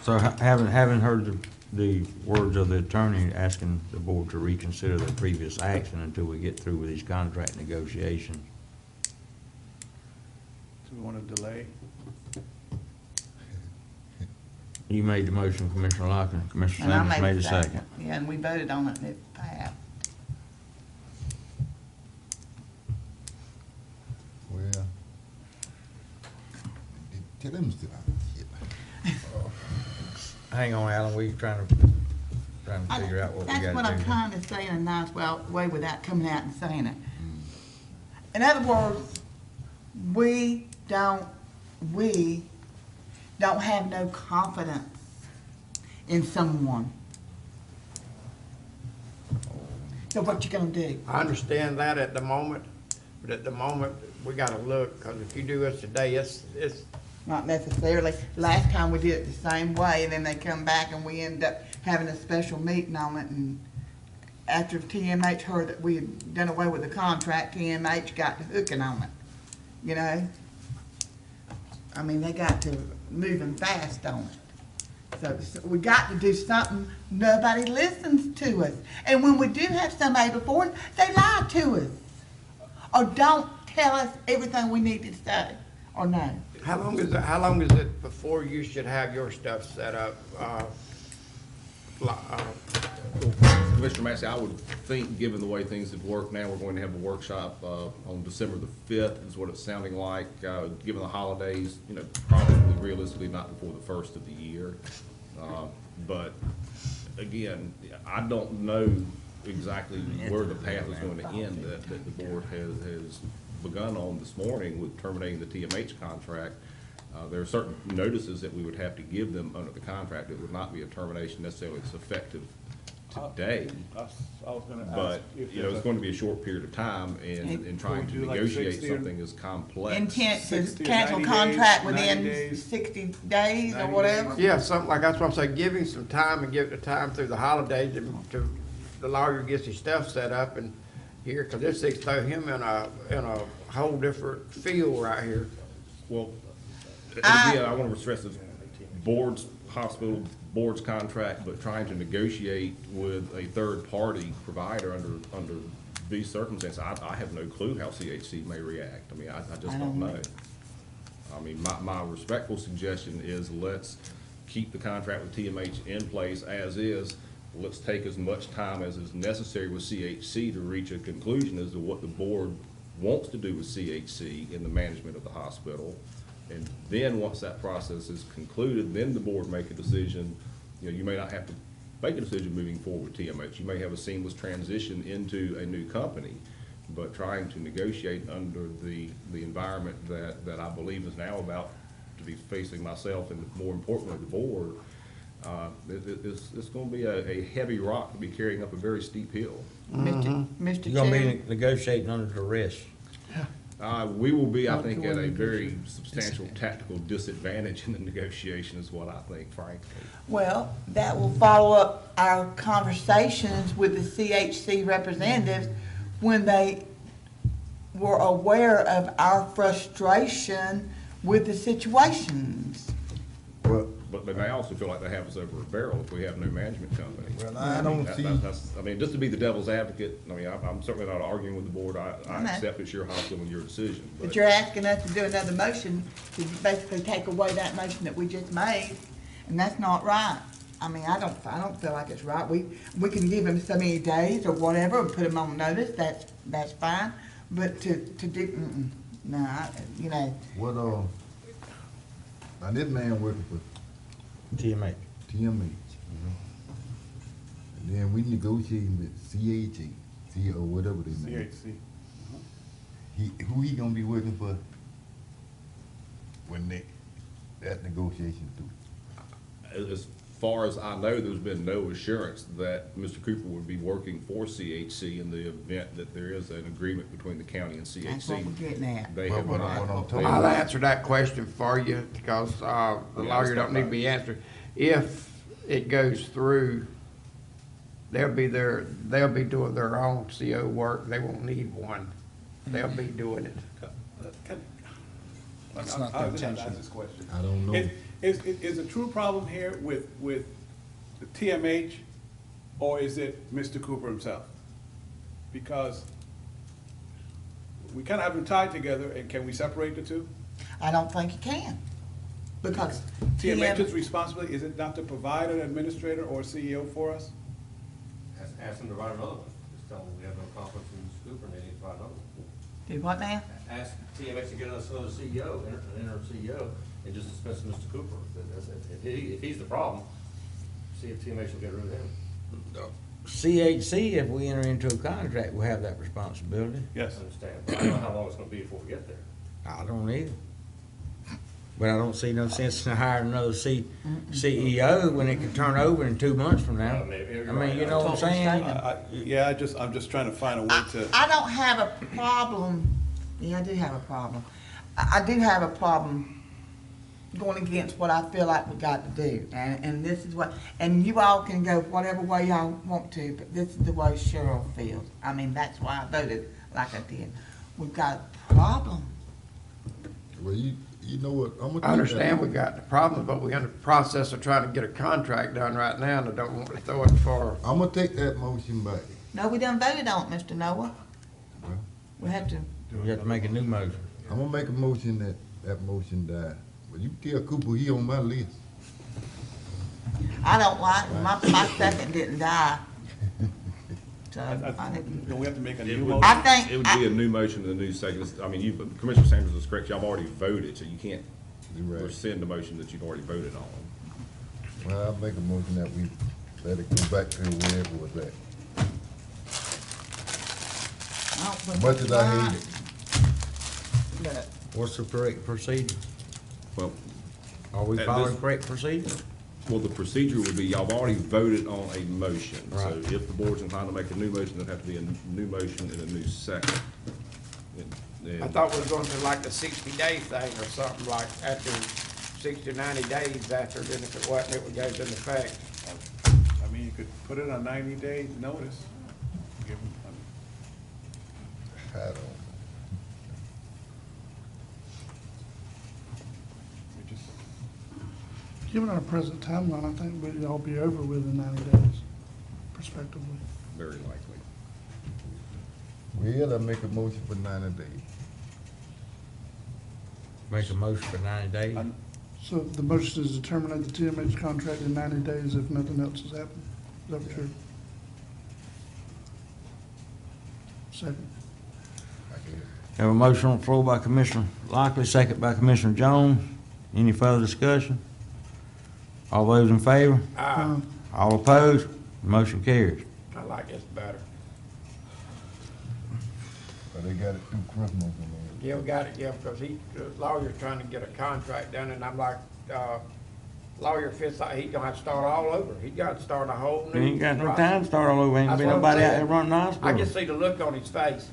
So having heard the words of the attorney asking the board to reconsider their previous action until we get through with these contract negotiations. Do we want to delay? You made the motion, Commissioner Lockton. Commissioner And I Sanders made the second. Yeah, and we voted on it and it passed. Well, tell them to Hang on, Alan, we trying to figure out what we That's gotta what I'm do. trying to say in a nice way without coming out and saying it. In other words, we don't have no confidence in someone. So what you gonna do? I understand that at the moment, but at the moment, we gotta look, because if you do this today, it's, Not necessarily. Last time we did it the same way, and then they come back and we end up having a special meeting on it, and after TMH heard that we had done away with the contract, TMH got to hooking on it, you know? I mean, they got to moving fast on it. So we got to do something. Nobody listens to us. And when we do have somebody before us, they lie to us. Or don't tell us everything we need to say, or no. how long is it before you should have your stuff set up? Mr. Massey, I would think, given the way things have worked now, we're going to have a workshop on December the 5th, is what it's sounding like. Given the holidays, you know, probably realistically not before the 1st of the year. But again, I don't know exactly where the path is going to end that the board has begun on this morning with terminating the TMH contract. There are certain notices that we would have to give them under the contract. It would not be a termination necessarily that's effective today. I was gonna ask. But, if you know, it's there's going to be a short period of time, and trying to Would you like negotiate 60 or- something as complex. Intent to 60 or cancel 90 contract days, 90 within days, 60 days or 90 whatever. days. Yeah, something like, that's what I'm saying, give him some time and give it the time through the holidays to the lawyer gets his stuff set up and here, because this thing's throw him in a whole different field right here. Well, and again, I want to stress this, hospital board's contract, but trying to negotiate with a third-party provider under these circumstances, I have no clue how CHC may react. I mean, I just don't know. I mean, my respectful suggestion is let's keep the contract with TMH in place as is. Let's take as much time as is necessary with CHC to reach a conclusion as to what the board wants to do with CHC in the management of the hospital. And then, once that process is concluded, then the board make a decision. You know, you may not have to make a decision moving forward with TMH. You may have a seamless transition into a new company, but trying to negotiate under the environment that I believe is now about to be facing myself and, more importantly, the board, it's going to be a heavy rock to be carrying up a very steep hill. Mr. You're gonna Chair, be negotiating under duress. We will be, I think, at a very substantial tactical disadvantage in the negotiation is what I think, frankly. well, that will follow up our conversations with the CHC representatives when they were aware of our frustration with the situations. But they may also feel like they have us over a barrel if we have no management company. Well, I don't see. I mean, just to be the devil's advocate, I mean, I'm certainly not arguing with the board. I know. accept it's your hospital and your decision. But you're asking us to do another motion to basically take away that motion that we just made, and that's not right. I mean, I don't feel like it's right. We can give them so many days or whatever, and put them on notice, that's fine. But to do, no, you know, What, now this man working for TMH. TMH, you know? And then we negotiating with CHA, or whatever they name. CHC. Who he gonna be working for when that negotiation through? As far as I know, there's been no assurance that Mr. Cooper would be working for CHC in the event that there is an agreement between the county and CHC. that's what we're getting at. They Well, have what not. I'm talking I'll answer that question for you, because the lawyer don't need to be answered. If it goes through, they'll be doing their own CO work, they won't need one. They'll be doing it. That's not the intention. I don't know. Is the true problem here with the TMH, or is it Mr. Cooper himself? Because we kind of have them tied together, and can we separate the two? I don't think you can, because TMH's responsibility, is it not to provide an administrator or CEO for us? Ask them to write another one. Just tell them we have no confidence in Mr. Cooper and they need to write another one. do what now? Ask TMX to get us another CEO, an interim CEO, and just dismiss Mr. Cooper. If he's the problem, see if TMX will get rid of him. CHC, if we enter into a contract, will have that responsibility. Yes. I understand, but I don't know how long it's gonna be before we get there. I don't either. But I don't see no sense in hiring another CEO when it can turn over in 2 months from now. Maybe you're I mean, you right. know what I'm saying? Yeah, I'm just trying to find a way to. I don't have a problem, yeah, I do have a problem. I do have a problem going against what I feel like we got to do. And this is what, and you all can go whatever way y'all want to, but this is the way Cheryl feels. I mean, that's why I voted like I did. We've got a problem. Well, you know what, I'm gonna. I understand we got the problem, but we're in the process of trying to get a contract done right now, and I don't want to throw it for, I'm gonna take that motion back. No, we done voted on it, Mr. Noah. Well, We have to, You have to make a new motion. I'm gonna make a motion that motion die. But you tell Cooper he on my list. I don't like, my second didn't die. So, I didn't. Don't we have to make a new It would- motion? I think, It would be a new motion and a new second. I mean, Commissioner Sanders is correct. Y'all have already voted, so you can't You right. rescind the motion that you've already voted on. Well, I'll make a motion that we let it go back to where it was at. I don't think Much as I hate it. but What's the correct procedure? Well, Are we At following this- correct procedure? well, the procedure would be, y'all have already voted on a motion. So Right. if the board's inclined to make a new motion, there'd have to be a new motion and a new second. And- I thought we were going to like the 60-day thing or something, like after 60, 90 days after, then if it wasn't, it would go into effect. I mean, you could put it on 90-day notice. Give 'em- I don't know. we just- Given our present timeline, I think we'd all be over with in 90 days, prospectively. Very likely. Well, I make a motion for 90 days. Make a motion for 90 days? I'm- So the motion is to terminate the TMH contract in 90 days if nothing else has happened. Is that what you're? Second. I guess. Have a motion on the floor by Commissioner Lockley, second by Commissioner Jones. Any further discussion? All those in favor? All opposed? Motion carries. I like this better. But they got it through Christmas and Yeah, we got it, yeah, because the lawyer's trying to get a contract done, and I'm like, lawyer feels like he's gonna have to start all over. He got to start a whole new. You ain't got no process. time to start all over. Ain't gonna be That's what I'm nobody out saying. there running the I hospital. can see the look on his face.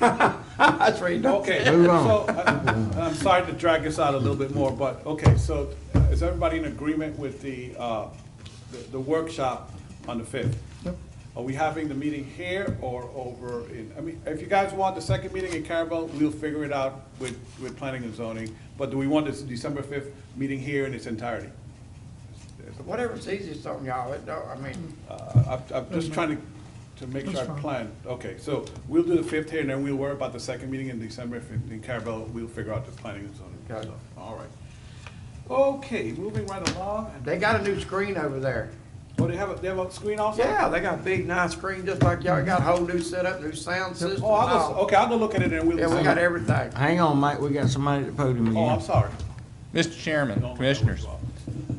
That's what he don't Okay, say. Move on. so, I'm sorry to drag this out a little bit more, but, okay, so is everybody in agreement with the workshop on the 5th? Yep. Are we having the meeting here or over in, I mean, if you guys want the second meeting in Carabel, we'll figure it out with planning and zoning. But do we want this December 5th meeting here in its entirety? Whatever's easiest on y'all, it don't, I mean, I'm just trying to make sure I That's fine. plan. Okay, so we'll do the 5th here and then we'll worry about the second meeting in December. If in Carabel, we'll figure out the planning and zoning Okay. stuff. All right. Okay, moving right along. they got a new screen over there. Oh, they have a screen also? Yeah, they got a big, nice screen, just like y'all got a whole new setup, new sound system. Oh, and all. okay, I'll go look at it and we'll. Yeah, we got everything. Hang on, Mike, we got somebody at the podium Oh, I'm again. sorry. Mr. Chairman, Commissioners,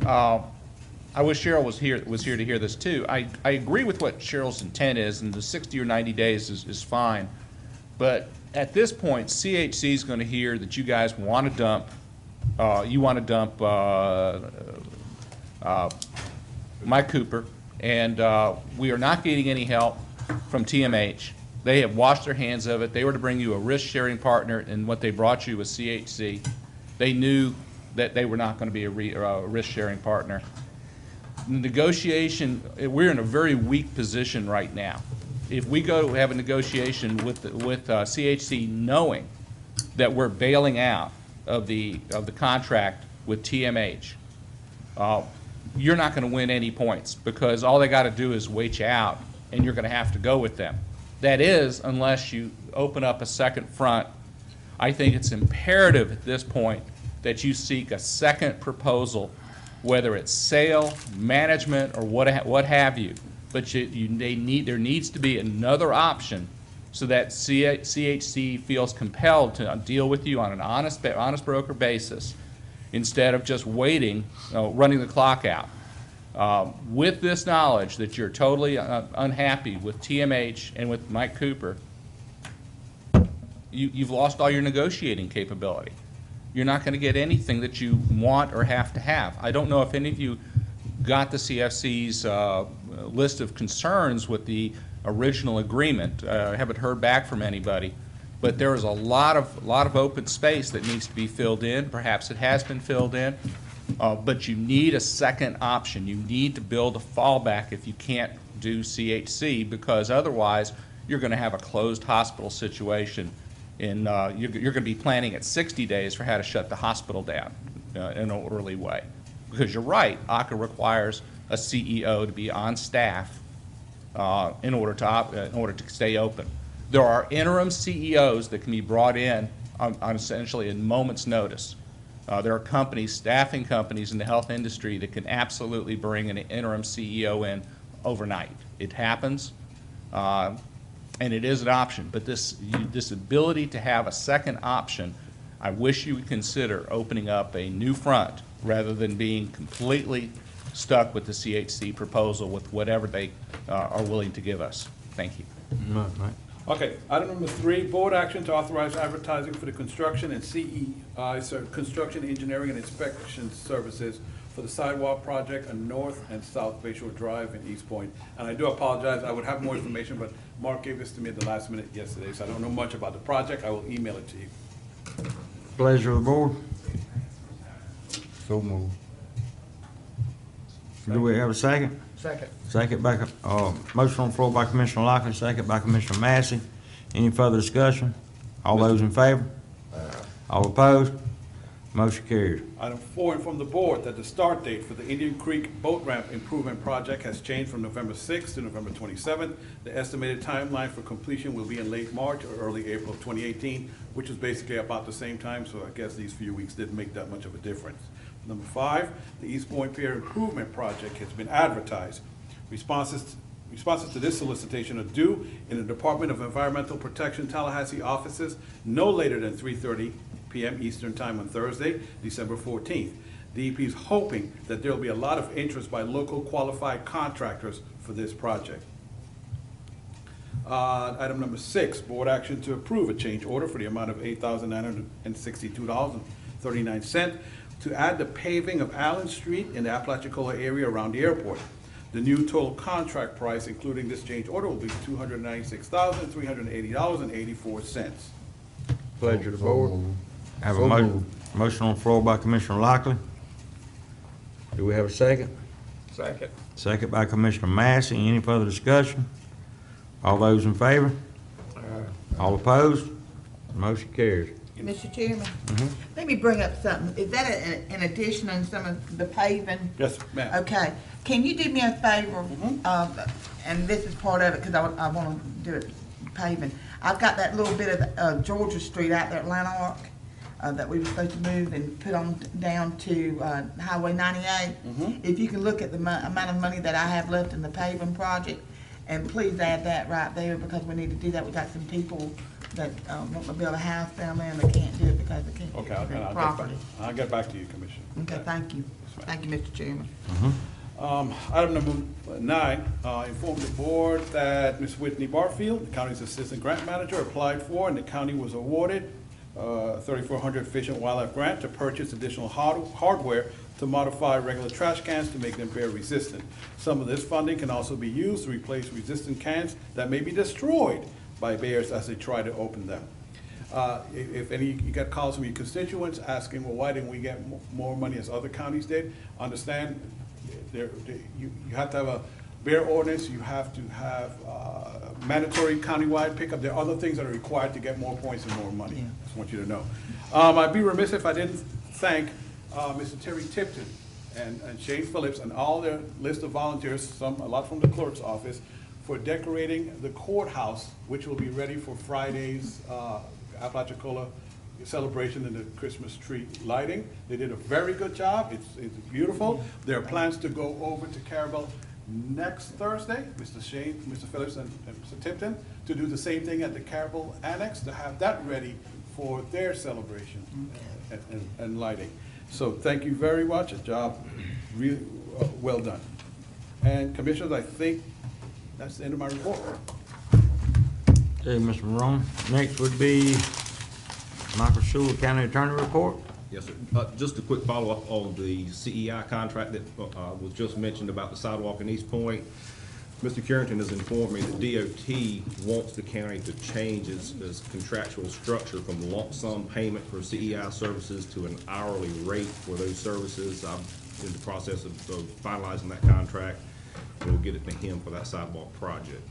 I wish Cheryl was here to hear this too. I agree with what Cheryl's intent is, and the 60 or 90 days is fine. But at this point, CHC is going to hear that you guys want to dump, Mike Cooper, and we are not getting any help from TMH. They have washed their hands of it. They were to bring you a risk-sharing partner, and what they brought you was CHC. They knew that they were not going to be a risk-sharing partner. Negotiation, we're in a very weak position right now. If we go have a negotiation with CHC knowing that we're bailing out of the contract with TMH, you're not going to win any points because all they got to do is wait you out, and you're going to have to go with them. That is, unless you open up a second front. I think it's imperative at this point that you seek a second proposal, whether it's sale, management, or what have you. But there needs to be another option so that CHC feels compelled to deal with you on an honest broker basis instead of just waiting, running the clock out. With this knowledge that you're totally unhappy with TMH and with Mike Cooper, you've lost all your negotiating capability. You're not going to get anything that you want or have to have. I don't know if any of you got the CFC's list of concerns with the original agreement. I haven't heard back from anybody, but there is a lot of open space that needs to be filled in. Perhaps it has been filled in, but you need a second option. You need to build a fallback if you can't do CHC, because otherwise you're going to have a closed hospital situation. You're going to be planning at 60 days for how to shut the hospital down in an orderly way. Because you're right, ACA requires a CEO to be on staff in order to stay open. There are interim CEOs that can be brought in on essentially a moment's notice. There are companies, staffing companies in the health industry that can absolutely bring an interim CEO in overnight. It happens. And it is an option, but this ability to have a second option, I wish you would consider opening up a new front rather than being completely stuck with the CHC proposal with whatever they are willing to give us. Thank you. Right. Okay, item number 3, board action to authorize advertising for the construction and construction, engineering, and inspection services for the sidewalk project on North and South Bayshore Drive in East Point. And I do apologize, I would have more information, but Mark gave this to me at the last minute yesterday, so I don't know much about the project. I will email it to you. Pleasure of the board. So moved. Do we have a second? Second. Second by, motion on the floor by Commissioner Lockley, second by Commissioner Massey. Any further discussion? All those in favor? All opposed? Motion carries. Item 4, inform the board that the start date for the Indian Creek Boat Ramp Improvement Project has changed from November 6th to November 27th. The estimated timeline for completion will be in late March or early April of 2018, which is basically about the same time, so I guess these few weeks didn't make that much of a difference. Number 5, the East Point Pier Improvement Project has been advertised. Responses to this solicitation are due in the Department of Environmental Protection Tallahassee offices no later than 3:30 p.m. Eastern Time on Thursday, December 14th. DEP is hoping that there will be a lot of interest by local qualified contractors for this project. Item number 6, board action to approve a change order for the amount of $8,962.39 to add the paving of Allen Street in the Apalachicola area around the airport. The new total contract price, including this change order, will be $296,380.84. Pleasure of the So board. moved. Have a So motion, moved. motion on the floor by Commissioner Lockley. Do we have a second? Second. Second by Commissioner Massey. Any further discussion? All those in favor? All opposed? Motion carries. Mr. Chairman, let me bring up something. Is that in addition on some of the paving? Yes, ma'am. Okay, can you do me a favor? And this is part of it, because I want to do it paving. I've got that little bit of Georgia Street out there at Lanark that we were supposed to move and put on down to Highway 98. If you can look at the amount of money that I have left in the paving project, and please add that right there, because we need to do that. We got some people that want to build a house down there and they can't do it because they can't Okay, get the I'll property. get back to you, Commissioner. Okay, thank you. Thank you, Mr. Chairman. Item number 9, inform the board that Ms. Whitney Barfield, the county's assistant grant manager, applied for and the county was awarded a $3,400 Fish and Wildlife grant to purchase additional hardware to modify regular trash cans to make them bear resistant. Some of this funding can also be used to replace resistant cans that may be destroyed by bears as they try to open them. If any, you got calls from your constituents asking, well, why didn't we get more money as other counties did? Understand, you have to have a bear ordinance, you have to have mandatory countywide pickup. There are other things that are required to get more points and more money. Yeah. Just want you to know. I'd be remiss if I didn't thank Mr. Terry Tipton and Shane Phillips and all their list of volunteers, a lot from the clerk's office, for decorating the courthouse, which will be ready for Friday's Apalachicola celebration and the Christmas tree lighting. They did a very good job. It's beautiful. There are plans to go over to Carabel next Thursday, Mr. Shane, Mr. Phillips, and Mr. Tipton, to do the same thing at the Carabel Annex, to have that ready for their celebration and lighting. So thank you very much. A job really well done. And Commissioners, I think that's the end of my report. Okay, Mr. Morone. Next would be Michael Sewell, County Attorney report. Yes, sir. Just a quick follow-up on the CEI contract that was just mentioned about the sidewalk in East Point. Mr. Carrington has informed me that DOT wants the county to change its contractual structure from lump sum payment for CEI services to an hourly rate for those services. I'm in the process of finalizing that contract, and we'll get it to him for that sidewalk project.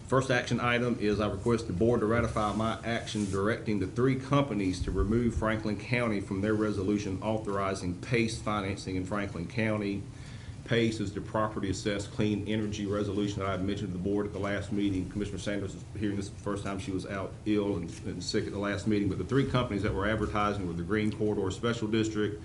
First action item is I request the board to ratify my action directing the 3 companies to remove Franklin County from their resolution authorizing PACE financing in Franklin County. PACE is the Property Assessed Clean Energy Resolution that I had mentioned to the board at the last meeting. Commissioner Sanders is hearing this the first time. She was out ill and sick at the last meeting. But the 3 companies that were advertising were the Green Corridor Special District,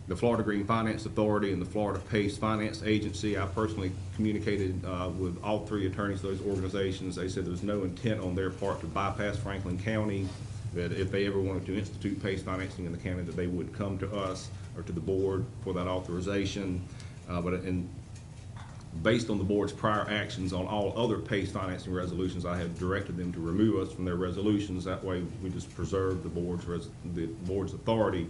the Florida Green Finance Authority, and the Florida PACE Finance Agency. I personally communicated with all 3 attorneys of those organizations. They said there's no intent on their part to bypass Franklin County, that if they ever wanted to institute PACE financing in the county, that they would come to us or to the board for that authorization. Based on the board's prior actions on all other PACE financing resolutions, I have directed them to remove us from their resolutions. That way we just preserve the board's authority,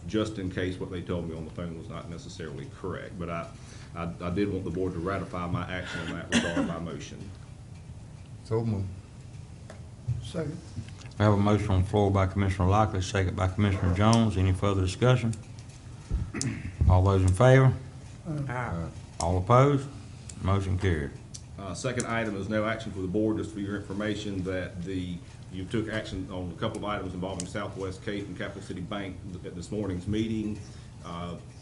just in case what they told me on the phone was not necessarily correct. But I did want the board to ratify my action in that regard by motion. So moved. Second. We have a motion on the floor by Commissioner Lockley, second by Commissioner Jones. Any further discussion? All those in favor? All opposed? Motion carried. Second item is no action for the board, just for your information that you took action on a couple of items involving Southwest Cape and Capital City Bank at this morning's meeting.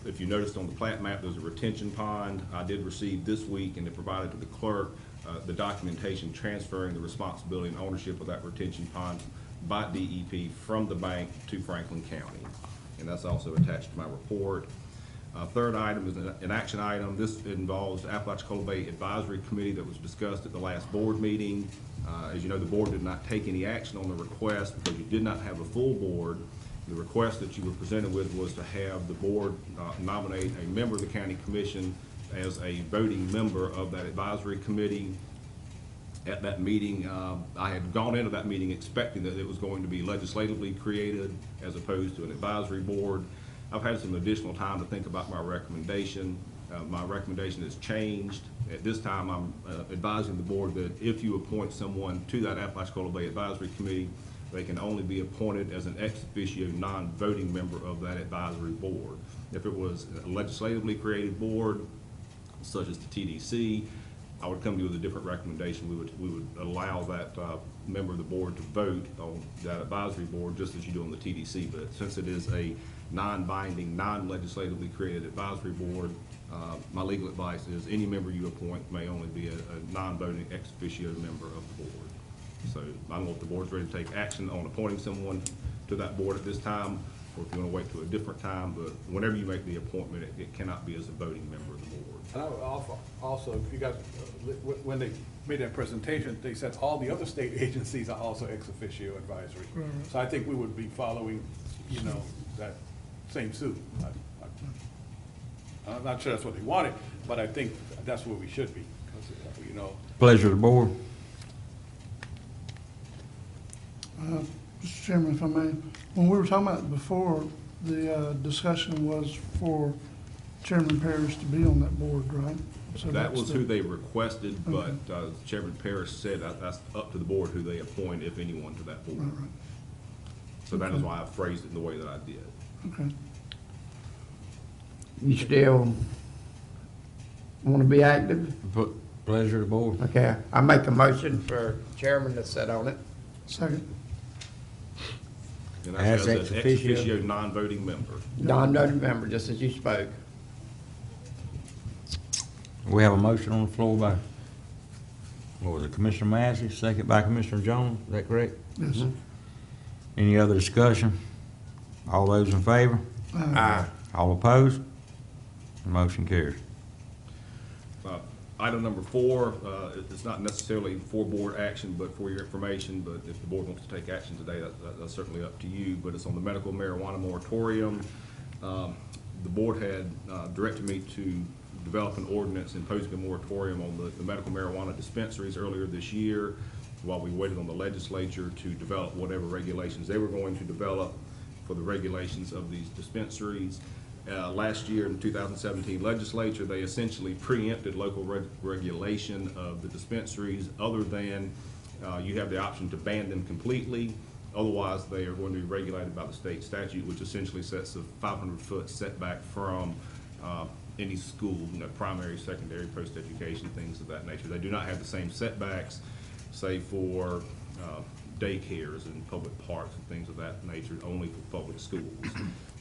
If you noticed on the plat map, there's a retention pond. I did receive this week and it provided to the clerk the documentation transferring the responsibility and ownership of that retention pond by DEP from the bank to Franklin County. And that's also attached to my report. Third item is an action item. This involves the Apalachicola Bay Advisory Committee that was discussed at the last board meeting. As you know, the board did not take any action on the request because you did not have a full board. The request that you were presented with was to have the board nominate a member of the county commission as a voting member of that advisory committee. At that meeting, I had gone into that meeting expecting that it was going to be legislatively created as opposed to an advisory board. I've had some additional time to think about my recommendation. My recommendation has changed. At this time, I'm advising the board that if you appoint someone to that Apalachicola Bay Advisory Committee, they can only be appointed as an ex officio non-voting member of that advisory board. If it was a legislatively created board, such as the TDC, I would come to you with a different recommendation. We would allow that member of the board to vote on that advisory board just as you do on the TDC. But since it is a non-binding, non-legislatively created advisory board, my legal advice is any member you appoint may only be a non-voting ex officio member of the board. So I don't know if the board's ready to take action on appointing someone to that board at this time, or if you want to wait to a different time, but whenever you make the appointment, it cannot be as a voting member of the board. And I would also, if you guys, when they made that presentation, they said all the other state agencies are also ex officio advisory. So I think we would be following, that same suit. I'm not sure that's what they wanted, but I think that's where we should be, because, Pleasure of the board. Mr. Chairman, if I may, when we were talking about it before, the discussion was for Chairman Parrish to be on that board, right? So That that's was who they requested, but Chairman Parrish said that's up to the board who they appoint, if anyone, to that board. Right. So that is why I phrased it in the way that I did. Okay. You still want to be active? Pleasure of the board. Okay, I make a motion for chairman to sit on it. Second. And As that's ex an officio? ex officio non-voting member. Non-voting member, just as you spoke. We have a motion on the floor by, what was it, Commissioner Massey, second by Commissioner Jones, is that correct? Yes. Any other discussion? All those in favor? All opposed? Motion carries. Item number 4, it's not necessarily for board action, but for your information, but if the board wants to take action today, that's certainly up to you, but it's on the medical marijuana moratorium. The board had directed me to develop an ordinance imposing a moratorium on the medical marijuana dispensaries earlier this year, while we waited on the legislature to develop whatever regulations they were going to develop for the regulations of these dispensaries. Last year in the 2017 legislature, they essentially preempted local regulation of the dispensaries, other than you have the option to ban them completely. Otherwise, they are going to be regulated by the state statute, which essentially sets a 500-foot setback from any school, primary, secondary, post-education, things of that nature. They do not have the same setbacks, say, for daycares and public parks and things of that nature, only for public schools.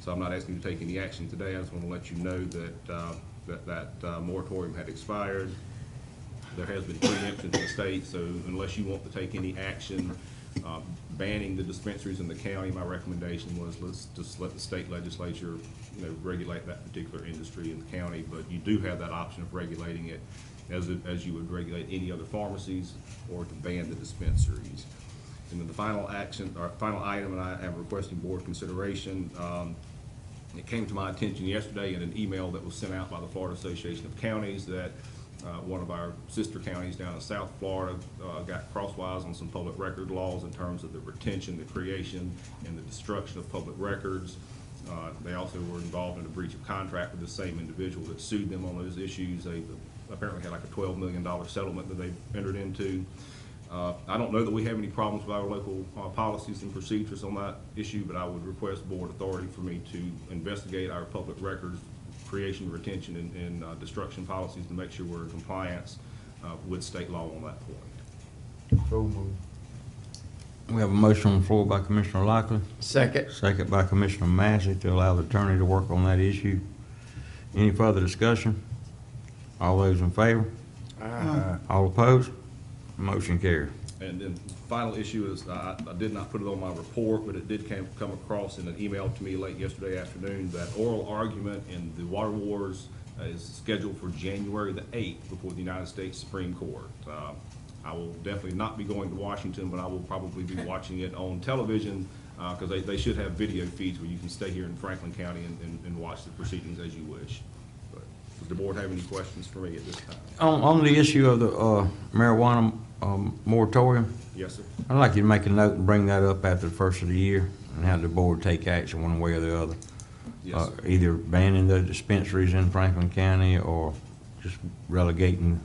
So I'm not asking you to take any action today. I just want to let you know that that moratorium had expired. There has been preemption to the state, so unless you want to take any action banning the dispensaries in the county, my recommendation was let's just let the state legislature, regulate that particular industry in the county. But you do have that option of regulating it as you would regulate any other pharmacies, or to ban the dispensaries. And then the final action, or final item, and I am requesting board consideration. It came to my attention yesterday in an email that was sent out by the Florida Association of Counties that one of our sister counties down in South Florida got crosswise on some public record laws in terms of the retention, the creation, and the destruction of public records. They also were involved in a breach of contract with the same individual that sued them on those issues. They apparently had like a $12 million settlement that they entered into. I don't know that we have any problems with our local policies and procedures on that issue, but I would request board authority for me to investigate our public records creation, retention, and destruction policies to make sure we're in compliance with state law on that point. So moved. We have a motion on the floor by Commissioner Lockley, Second. second by Commissioner Massey, to allow the attorney to work on that issue. Any further discussion? All those in favor? All opposed? Motion carries. And then the final issue is, I did not put it on my report, but it did come across in an email to me late yesterday afternoon that oral argument in the water wars is scheduled for January the 8th before the United States Supreme Court. I will definitely not be going to Washington, but I will probably be watching it on television, because they should have video feeds where you can stay here in Franklin County and watch the proceedings as you wish. But does the board have any questions for me at this time? On the issue of the marijuana moratorium, Yes, sir. I'd like you to make a note and bring that up after the first of the year and have the board take action one way or the other. Yes, sir. Either banning the dispensaries in Franklin County or just relegating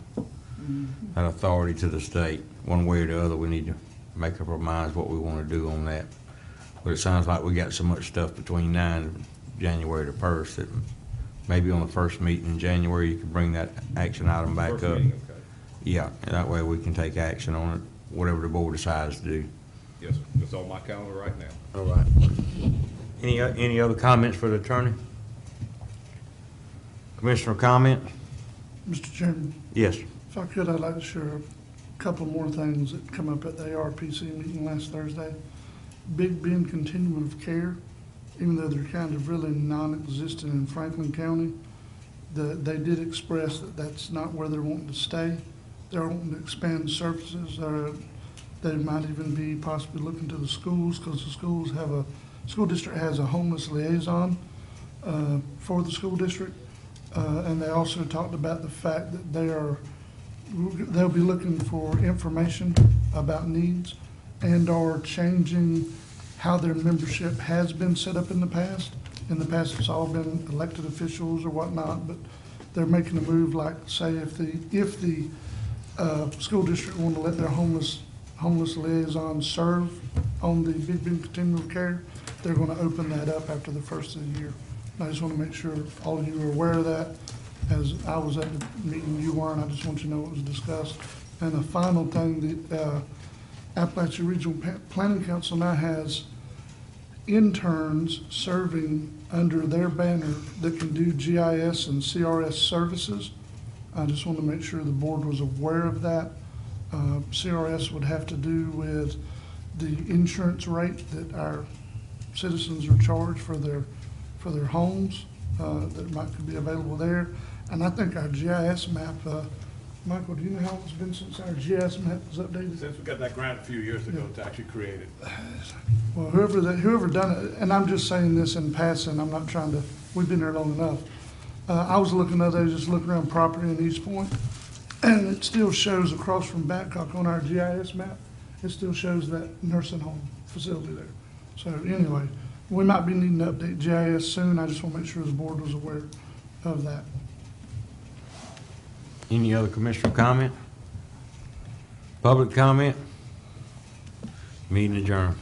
that authority to the state. One way or the other, we need to make up our minds what we want to do on that. But it sounds like we got so much stuff between now and January the 1st that maybe on the first meeting in January, you could bring that action item back First up. meeting, okay. Yeah, and that way we can take action on it, whatever the board decides to do. Yes, sir. That's on my calendar right now. All right. Any other comments for the attorney? Commissioner comment? Mr. Chairman, Yes. if I could, I'd like to share a couple more things that come up at the ARPC meeting last Thursday. Big Bend Continuum of Care, even though they're kind of really non-existent in Franklin County, they did express that that's not where they're wanting to stay. They're wanting to expand services, or they might even be possibly looking to the schools, because the school district has a homeless liaison for the school district. And they also talked about the fact that they'll be looking for information about needs and are changing how their membership has been set up in the past. In the past, it's all been elected officials or whatnot, but they're making a move, like, say, if the school district want to let their homeless liaison serve on the Big Bend Continuum of Care, they're going to open that up after the first of the year. And I just want to make sure all of you are aware of that. As I was at the meeting, you weren't. I just want you to know it was discussed. And the final thing, the Appalachia Regional Planning Council now has interns serving under their banner that can do GIS and CRS services. I just want to make sure the board was aware of that. CRS would have to do with the insurance rate that our citizens are charged for their homes, that might could be available there. And I think our GIS map, Michael, do you know how long it's been since our GIS map was updated? Since we got that grant a few years ago to actually create it. Well, whoever done it, and I'm just saying this in passing, I'm not trying to, we've been there long enough. I was looking the other day, just looking around property in East Point, and it still shows across from Babcock on our GIS map, it still shows that nursing home facility there. So anyway, we might be needing to update GIS soon. I just want to make sure the board was aware of that. Any other commissioner comment? Public comment? Meeting adjourned.